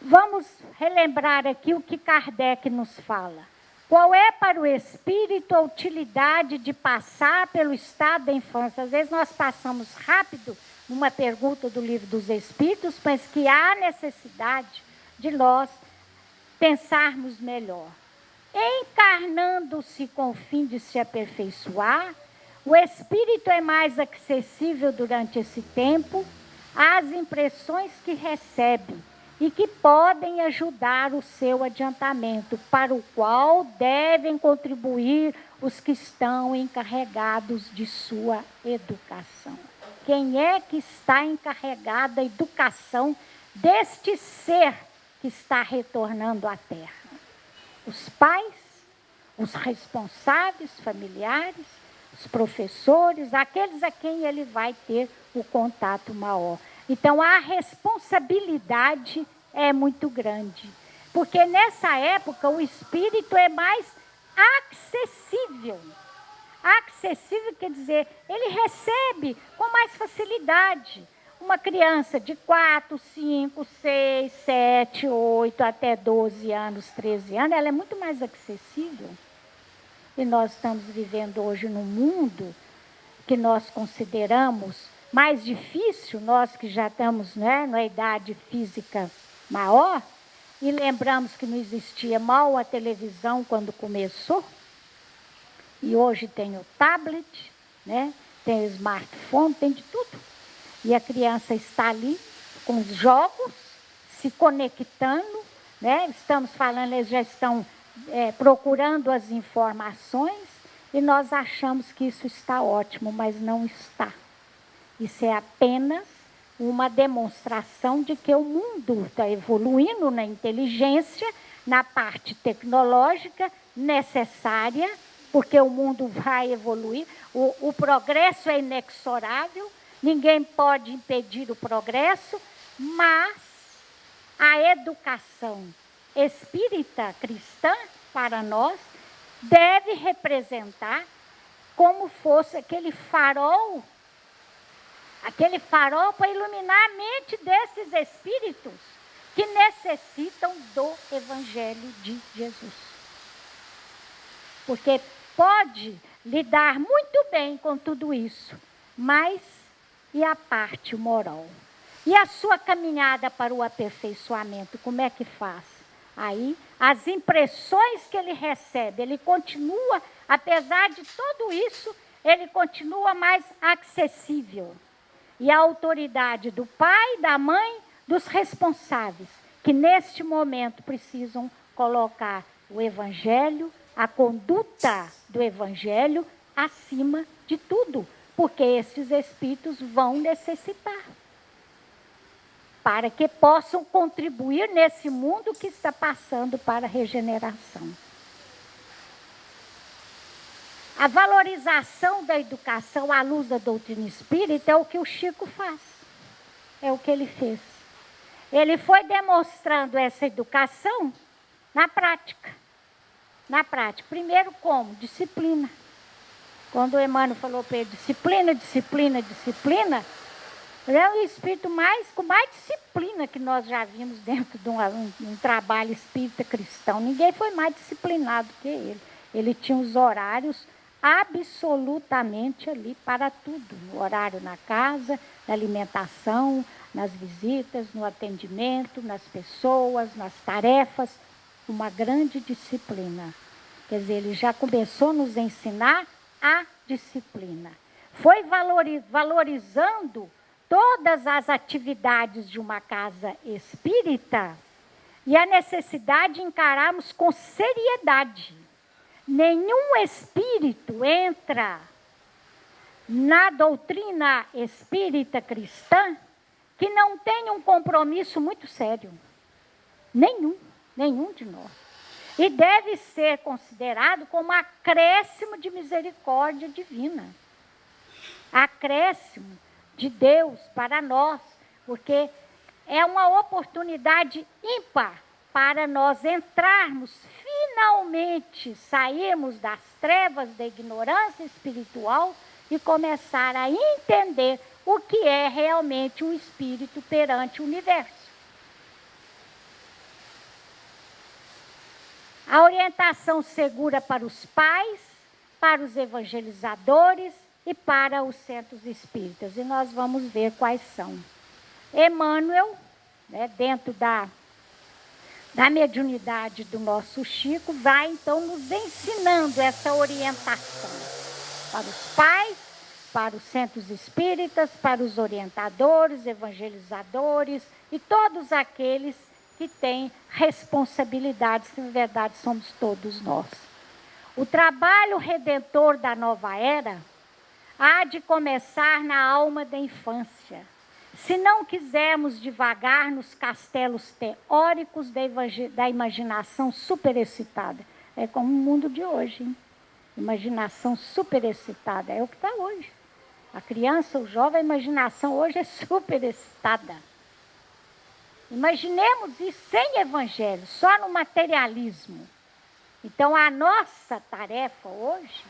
Vamos relembrar aqui o que Kardec nos fala. Qual é para o espírito a utilidade de passar pelo estado da infância? Às vezes nós passamos rápido numa pergunta do Livro dos Espíritos, mas que há necessidade de nós pensarmos melhor. Encarnando-se com o fim de se aperfeiçoar, o espírito é mais acessível durante esse tempo às impressões que recebe e que podem ajudar o seu adiantamento, para o qual devem contribuir os que estão encarregados de sua educação. Quem é que está encarregado da educação deste ser que está retornando à Terra? Os pais, os responsáveis familiares, os professores, aqueles a quem ele vai ter o contato maior. Então, a responsabilidade é muito grande, porque nessa época o espírito é mais acessível. Acessível quer dizer, ele recebe com mais facilidade. Uma criança de 4, 5, 6, 7, 8, até 12 anos, 13 anos, ela é muito mais acessível. E nós estamos vivendo hoje num mundo que nós consideramos mais difícil, nós que já estamos, né, na idade física maior, e lembramos que não existia mal a televisão quando começou, e hoje tem o tablet, né, tem o smartphone, tem de tudo. E a criança está ali com os jogos, se conectando, né? Estamos falando, eles já estão procurando as informações e nós achamos que isso está ótimo, mas não está. Isso é apenas uma demonstração de que o mundo está evoluindo na inteligência, na parte tecnológica necessária, porque o mundo vai evoluir, o progresso é inexorável, ninguém pode impedir o progresso, mas a educação espírita cristã, para nós, deve representar como fosse aquele farol para iluminar a mente desses espíritos que necessitam do Evangelho de Jesus. Porque pode lidar muito bem com tudo isso, mas e a parte moral? E a sua caminhada para o aperfeiçoamento, como é que faz? Aí, as impressões que ele recebe, ele continua, apesar de tudo isso, ele continua mais acessível. E a autoridade do pai, da mãe, dos responsáveis, que neste momento precisam colocar o Evangelho, a conduta do Evangelho acima de tudo, porque esses espíritos vão necessitar, para que possam contribuir nesse mundo que está passando para a regeneração. A valorização da educação à luz da doutrina espírita é o que o Chico faz, é o que ele fez. Ele foi demonstrando essa educação na prática. Na prática. Primeiro como? Disciplina. Quando o Emmanuel falou para ele, disciplina, disciplina, disciplina, é o espírito com mais disciplina que nós já vimos dentro de um trabalho espírita cristão. Ninguém foi mais disciplinado que ele. Ele tinha os horários absolutamente ali para tudo. No horário na casa, na alimentação, nas visitas, no atendimento, nas pessoas, nas tarefas. Uma grande disciplina. Quer dizer, ele já começou a nos ensinar a disciplina. Foi valorizando todas as atividades de uma casa espírita e a necessidade de encararmos com seriedade. Nenhum espírito entra na doutrina espírita cristã que não tenha um compromisso muito sério. Nenhum de nós. E deve ser considerado como acréscimo de misericórdia divina. Acréscimo de Deus para nós, porque é uma oportunidade ímpar para nós entrarmos, finalmente sairmos das trevas da ignorância espiritual e começar a entender o que é realmente o espírito perante o universo. A orientação segura para os pais, para os evangelizadores e para os centros espíritas. E nós vamos ver quais são. Emmanuel, né, dentro da mediunidade do nosso Chico, vai então nos ensinando essa orientação para os pais, para os centros espíritas, para os orientadores, evangelizadores e todos aqueles que têm responsabilidades, que na verdade somos todos nós. O trabalho redentor da nova era há de começar na alma da infância. Se não quisermos divagar nos castelos teóricos da imaginação superexcitada. É como o mundo de hoje, hein? Imaginação superexcitada, é o que está hoje. A criança, o jovem, a imaginação hoje é superexcitada. Imaginemos isso sem evangelho, só no materialismo. Então, a nossa tarefa hoje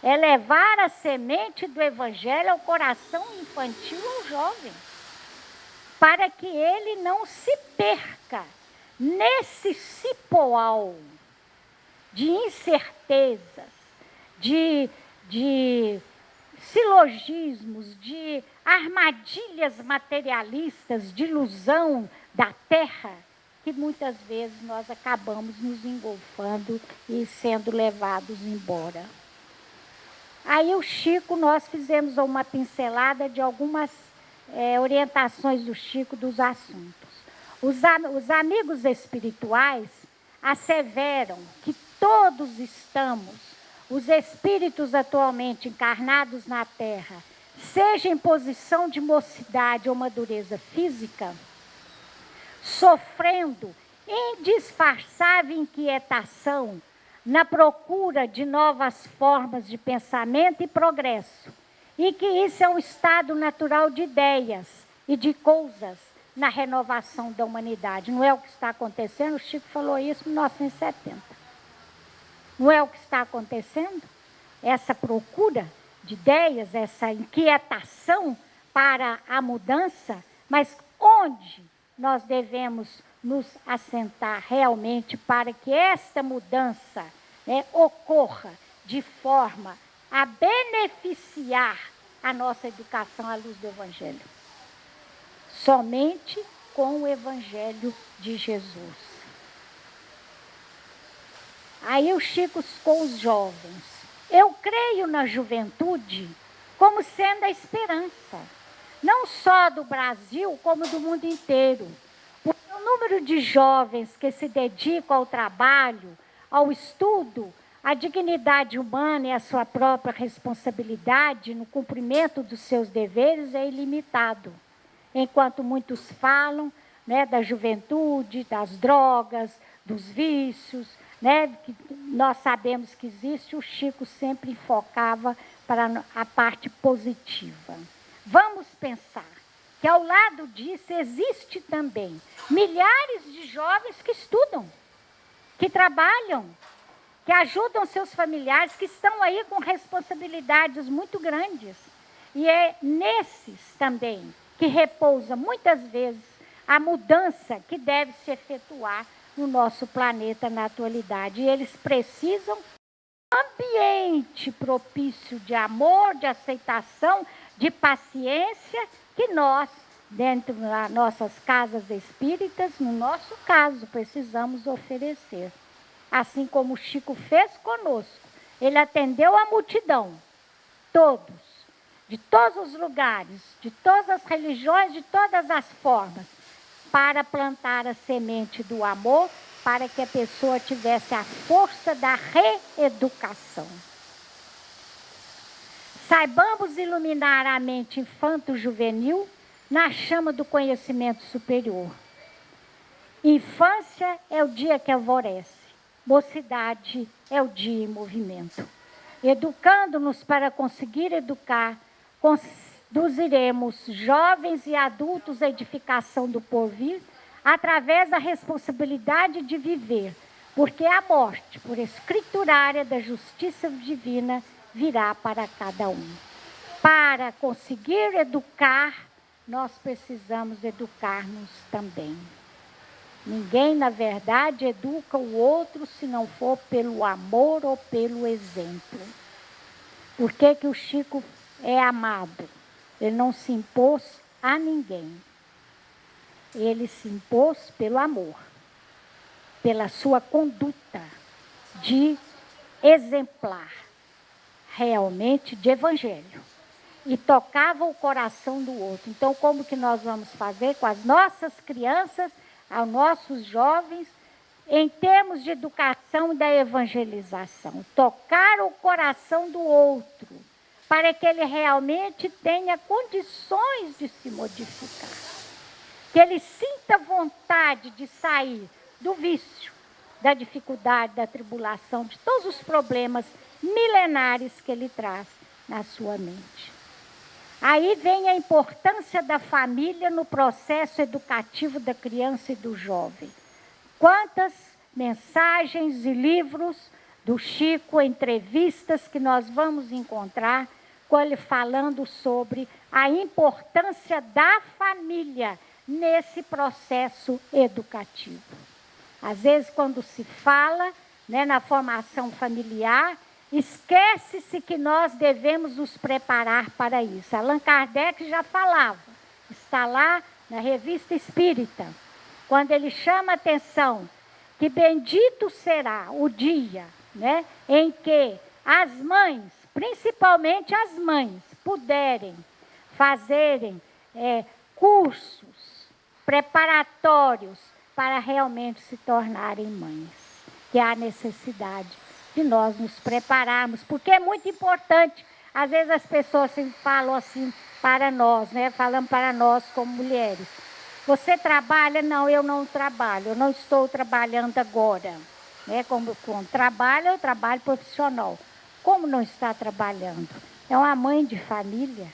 é levar a semente do evangelho ao coração infantil ou jovem, para que ele não se perca nesse cipoal de incertezas, de silogismos, de armadilhas materialistas, de ilusão da terra, que muitas vezes nós acabamos nos engolfando e sendo levados embora. Aí o Chico, nós fizemos uma pincelada de algumas orientações do Chico dos assuntos. Os amigos espirituais asseveram que todos estamos, os espíritos atualmente encarnados na Terra, seja em posição de mocidade ou madureza física, sofrendo indisfarçável inquietação na procura de novas formas de pensamento e progresso, e que isso é um estado natural de ideias e de coisas na renovação da humanidade. Não é o que está acontecendo? O Chico falou isso em 1970. Não é o que está acontecendo? Essa procura de ideias, essa inquietação para a mudança, mas onde nós devemos nos assentar realmente para que esta mudança ocorra de forma a beneficiar a nossa educação à luz do Evangelho? Somente com o Evangelho de Jesus. Aí o Chico com os jovens. Eu creio na juventude como sendo a esperança, não só do Brasil, como do mundo inteiro. Porque o número de jovens que se dedicam ao trabalho, ao estudo, à dignidade humana e à sua própria responsabilidade no cumprimento dos seus deveres é ilimitado. Enquanto muitos falam, né, da juventude, das drogas, dos vícios, né, que nós sabemos que existe, o Chico sempre enfocava para a parte positiva. Vamos pensar que ao lado disso existe também milhares de jovens que estudam, que trabalham, que ajudam seus familiares, que estão aí com responsabilidades muito grandes. E é nesses também que repousa muitas vezes a mudança que deve se efetuar no nosso planeta na atualidade. E eles precisam de um ambiente propício de amor, de aceitação, de paciência, que nós, dentro das nossas casas espíritas, no nosso caso, precisamos oferecer. Assim como o Chico fez conosco. Ele atendeu a multidão, todos, de todos os lugares, de todas as religiões, de todas as formas, para plantar a semente do amor, para que a pessoa tivesse a força da reeducação. Saibamos iluminar a mente infanto-juvenil na chama do conhecimento superior. Infância é o dia que alvorece, mocidade é o dia em movimento. Educando-nos para conseguir educar, conduziremos jovens e adultos à edificação do porvir através da responsabilidade de viver, porque a morte, por escriturária da justiça divina, virá para cada um. Para conseguir educar, nós precisamos educar-nos também. Ninguém, na verdade, educa o outro se não for pelo amor ou pelo exemplo. Por que que o Chico é amado? Ele não se impôs a ninguém. Ele se impôs pelo amor, pela sua conduta de exemplar, realmente de evangelho. E tocava o coração do outro. Então, como que nós vamos fazer com as nossas crianças, aos nossos jovens, em termos de educação e da evangelização? Tocar o coração do outro, para que ele realmente tenha condições de se modificar. Que ele sinta vontade de sair do vício, da dificuldade, da tribulação, de todos os problemas milenares que ele traz na sua mente. Aí vem a importância da família no processo educativo da criança e do jovem. Quantas mensagens e livros do Chico, entrevistas que nós vamos encontrar com ele falando sobre a importância da família nesse processo educativo. Às vezes, quando se fala, né, na formação familiar, esquece-se que nós devemos nos preparar para isso. Allan Kardec já falava, está lá na Revista Espírita, quando ele chama a atenção que bendito será o dia, né, em que as mães, principalmente as mães, puderem fazerem cursos preparatórios para realmente se tornarem mães. Que há necessidade de nós nos prepararmos, porque é muito importante. Às vezes as pessoas falam assim para nós, né? Falando para nós como mulheres. Você trabalha? Não, eu não trabalho. Eu não estou trabalhando agora. Né? Como trabalho, eu trabalho profissional. Como não está trabalhando? É uma mãe de família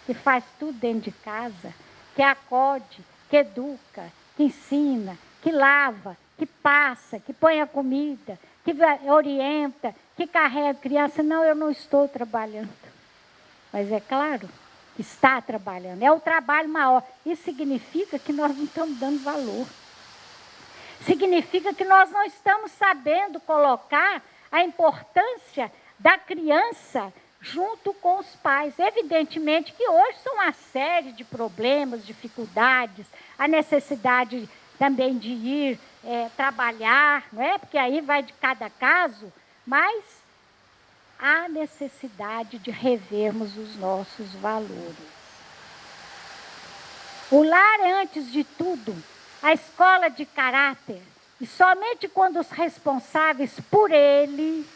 que faz tudo dentro de casa, que acode, que educa, que ensina, que lava, que passa, que põe a comida, que orienta, que carrega a criança. Não, eu não estou trabalhando. Mas é claro que está trabalhando. É o trabalho maior. Isso significa que nós não estamos dando valor. Significa que nós não estamos sabendo colocar a importância da criança junto com os pais. Evidentemente que hoje são uma série de problemas, dificuldades, a necessidade também de ir trabalhar, não é? Porque aí vai de cada caso, mas há necessidade de revermos os nossos valores. O lar é, antes de tudo, a escola de caráter, e somente quando os responsáveis por ele,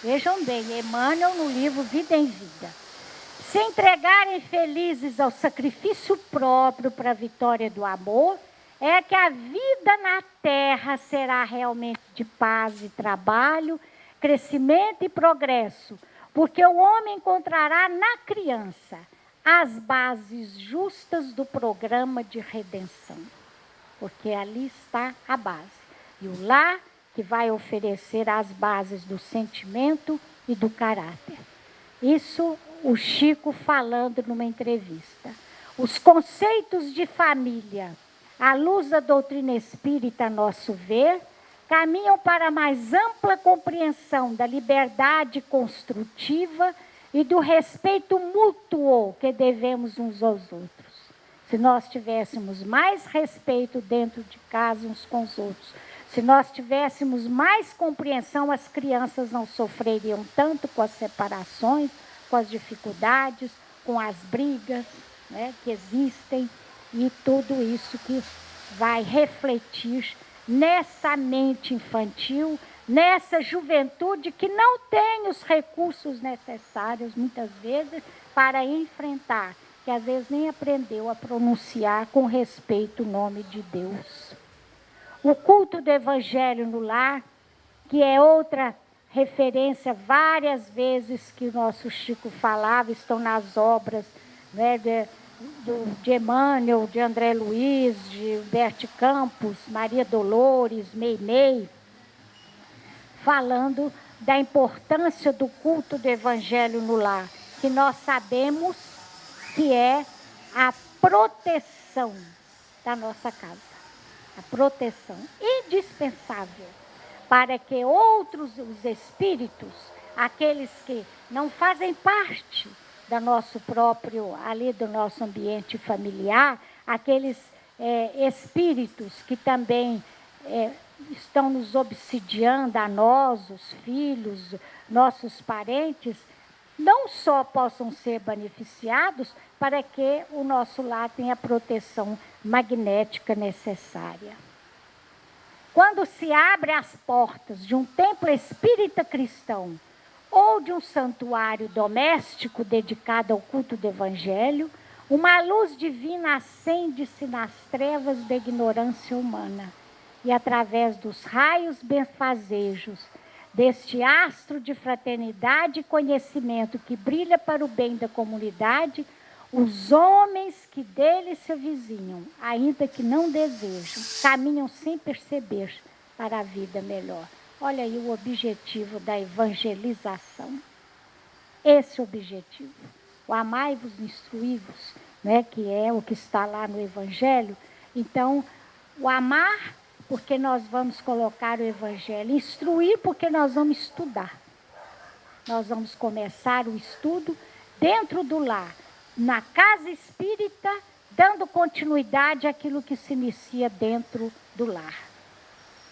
vejam bem, Emmanuel no livro Vida em Vida, se entregarem felizes ao sacrifício próprio para a vitória do amor, é que a vida na terra será realmente de paz e trabalho, crescimento e progresso, porque o homem encontrará na criança as bases justas do programa de redenção, porque ali está a base. E o lar que vai oferecer as bases do sentimento e do caráter. Isso o Chico falando numa entrevista. Os conceitos de família, à luz da doutrina espírita, a nosso ver, caminham para a mais ampla compreensão da liberdade construtiva e do respeito mútuo que devemos uns aos outros. Se nós tivéssemos mais respeito dentro de casa uns com os outros, se nós tivéssemos mais compreensão, as crianças não sofreriam tanto com as separações, com as dificuldades, com as brigas, né, que existem, e tudo isso que vai refletir nessa mente infantil, nessa juventude que não tem os recursos necessários, muitas vezes, para enfrentar, que às vezes nem aprendeu a pronunciar com respeito o nome de Deus. O culto do Evangelho no lar, que é outra referência várias vezes que o nosso Chico falava, estão nas obras, né, de Emmanuel, de André Luiz, de Humberto Campos, Maria Dolores, Meimei, falando da importância do culto do Evangelho no lar, que nós sabemos que é a proteção da nossa casa. a proteção indispensável para que outros, os espíritos, aqueles que não fazem parte do nosso próprio, ali do nosso ambiente familiar, aqueles espíritos que também estão nos obsidiando, a nós, os filhos, nossos parentes, não só possam ser beneficiados para que o nosso lar tenha a proteção magnética necessária. Quando se abre as portas de um templo espírita cristão ou de um santuário doméstico dedicado ao culto do Evangelho, uma luz divina acende-se nas trevas da ignorância humana e, através dos raios benfazejos deste astro de fraternidade e conhecimento que brilha para o bem da comunidade, os homens que dele se avizinham, ainda que não desejam, caminham sem perceber para a vida melhor. Olha aí o objetivo da evangelização. Esse é o objetivo. O amai-vos, instruí-vos, né, que é o que está lá no Evangelho. Então, o amar, porque nós vamos colocar o Evangelho. Instruir, porque nós vamos estudar. Nós vamos começar o estudo dentro do lar, na casa espírita, dando continuidade àquilo que se inicia dentro do lar,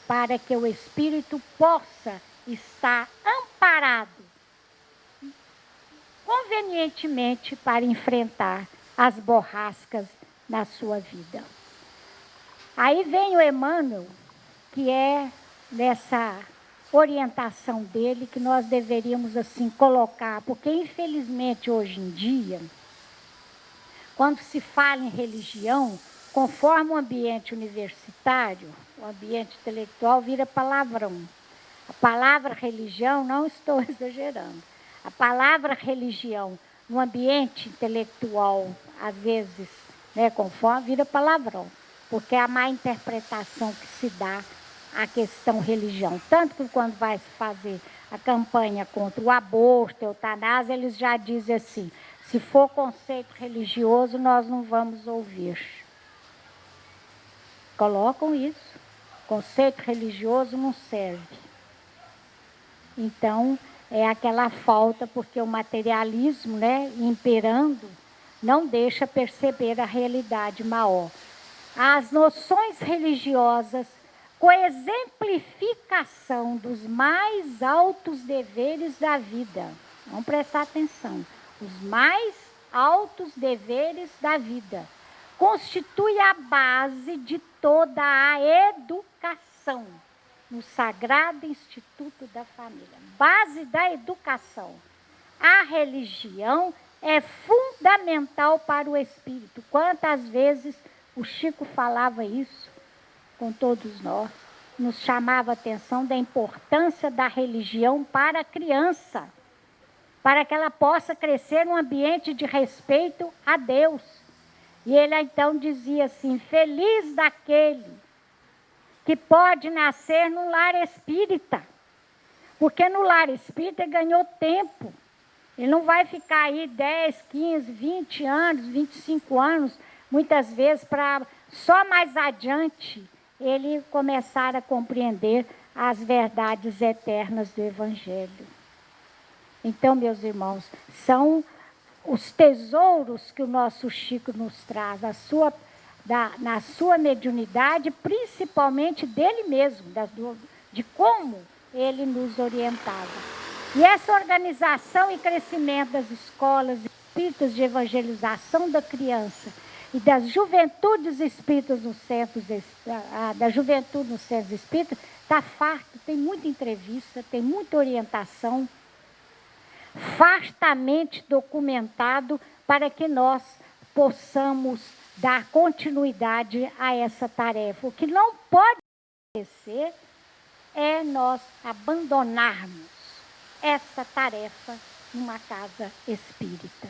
para que o espírito possa estar amparado convenientemente para enfrentar as borrascas na sua vida. Aí vem o Emmanuel, que é nessa orientação dele que nós deveríamos assim colocar, porque infelizmente hoje em dia, quando se fala em religião, conforme o ambiente universitário, o ambiente intelectual vira palavrão. A palavra religião, não estou exagerando, a palavra religião no ambiente intelectual, às vezes, né, conforme, vira palavrão, porque é a má interpretação que se dá à questão religião. Tanto que quando vai se fazer a campanha contra o aborto, a eutanásia, eles já dizem assim: se for conceito religioso, nós não vamos ouvir. Colocam isso. Conceito religioso não serve. Então, é aquela falta, porque o materialismo, né, imperando, não deixa perceber a realidade maior. As noções religiosas, com a exemplificação dos mais altos deveres da vida. Vamos prestar atenção. Os mais altos deveres da vida constitui a base de toda a educação no Sagrado Instituto da Família. Base da educação. A religião é fundamental para o espírito. Quantas vezes o Chico falava isso com todos nós, nos chamava a atenção da importância da religião para a criança, para que ela possa crescer num ambiente de respeito a Deus. E ele então dizia assim: feliz daquele que pode nascer num lar espírita, porque no lar espírita ele ganhou tempo. Ele não vai ficar aí 10, 15, 20 anos, 25 anos, muitas vezes, para só mais adiante ele começar a compreender as verdades eternas do Evangelho. Então, meus irmãos, são os tesouros que o nosso Chico nos traz, na sua mediunidade, principalmente dele mesmo, de como ele nos orientava. E essa organização e crescimento das escolas espíritas de evangelização da criança e das juventudes espíritas nos centros, da juventude nos centros espíritas, está farto, tem muita entrevista, tem muita orientação, fartamente documentado para que nós possamos dar continuidade a essa tarefa. O que não pode acontecer é nós abandonarmos essa tarefa numa casa espírita.